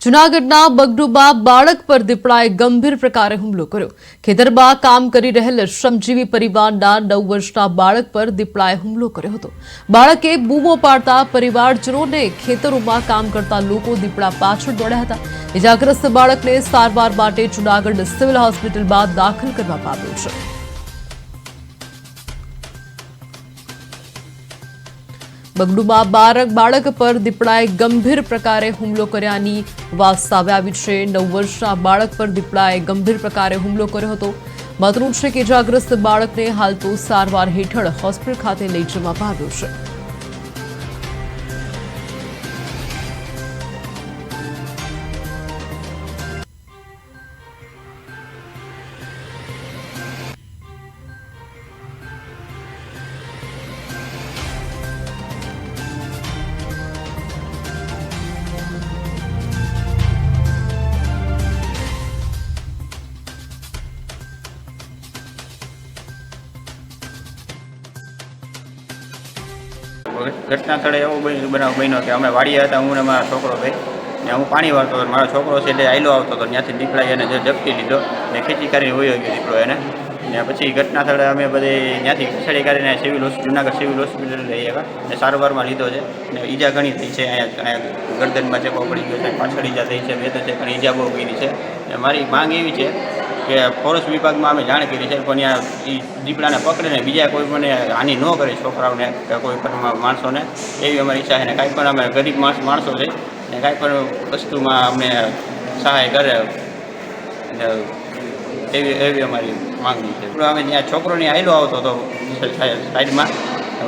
જૂનાગઢના બગડુમાં બાળક પર દીપડાએ ગંભીર પ્રકારે હુમલો કર્યો। ખેતરમાં કામ કરી રહેલ શ્રમજીવી પરિવારના 9 વર્ષના બાળક પર દીપડાએ હુમલો કર્યો હતો। બાળકે બૂમો પાડતા પરિવારજનોને ખેતરોમાં કામ કરતા લોકો દીપડા પાછળ દોડ્યા હતા। ઇજાગ્રસ્ત બાળકને સારવાર માટે જૂનાગઢ સિવિલ હોસ્પિટલમાં દાખલ કરવામાં આવ્યો છે। બગડુમાં બાળક પર દીપડાએ ગંભીર પ્રકારે હુમલો કર્યાની વાત સામે આવી છે। 9 વર્ષના બાળક પર દીપડાએ ગંભીર પ્રકારે હુમલો કર્યો હતો। મહત્વનું છે કે ઇજાગ્રસ્ત બાળકને હાલ તો સારવાર હેઠળ હોસ્પિટલ ખાતે લઈ જવામાં આવ્યો છે। ઘટના સ્થળે એવો બનાવ બન્યો કે અમે વાડીએ હતા, હું ને મારા છોકરો ભાઈ ને હું પાણી વાળતો હતો। મારો છોકરો છે એટલે આયલો આવતો હતો, ત્યાંથી દીપડાએ એને ઝપકી લીધો ને ખેંચી કરીને વયો ગયો દીપડો એને। ને પછી ઘટના સ્થળે અમે બધી ત્યાંથી ખસેડી કરીને જૂનાગઢ સિવિલ હોસ્પિટલ લઈ આવ્યા ને સારવારમાં લીધો છે ને ઈજા ઘણી થઈ છે। અહીંયા ગરદનમાં ચેપો પડી ગયો છે, પાછળ ઈજા થઈ છે, બે તો છે પણ ઈજા બહુ ગઈ છે। ને મારી માંગ એવી છે કે ફોરેસ્ટ વિભાગમાં અમે જાણ કરી છે, પણ ત્યાં એ દીપડાને પકડીને બીજા કોઈ મને હાનિ ન કરે, છોકરાઓને કે કોઈ પણ માણસોને, એવી અમારી ઈચ્છા છે। ને કાંઈ પણ અમે ગરીબ માણસો છે ને કાંઈ પણ વસ્તુમાં અમને સહાય કરે ને એવી અમારી માંગણી છે। અમે ત્યાં છોકરોની આયલો આવતો હતો સાઈડમાં,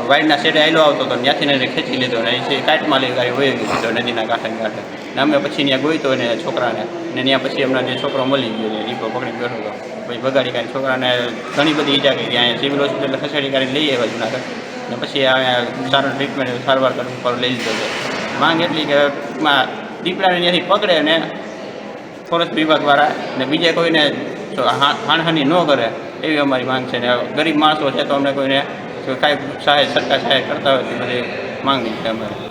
વાઈડના સાઈડે આયલો આવતો હતો, ત્યાંથી એને ખેંચી લીધો ને એ કાંટમાં લઈ ગાડી વહી દીધો નદીના કાંઠે ને અમે પછી ત્યાં ગોઈતો ને છોકરાને ને ત્યાં પછી અમને જે છોકરો મળી ગયો છે, દીપો પકડી બેઠો હતો, પછી ભગાડી કાઢી છોકરાને ઘણી બધી ઈજા કરી। ત્યાં સિવિલ હોસ્પિટલ ખસેડી કાઢી લઈ આવ્યા જૂનાગઢ ને પછી અહીંયા સારું ટ્રીટમેન્ટ સારવાર પર લઈ લીધો છે। માંગ એટલી કે દીપડાને ત્યાંથી પકડે ને ફોરેસ્ટ વિભાગવાળા ને બીજે કોઈને હાનહાનિ ન કરે એવી અમારી માંગ છે। ને ગરીબ માણસો છે તો અમને કોઈને કાંઈ સહાય સરકાર સહાય કરતા હોય તો બધી માંગણી છે અમારી।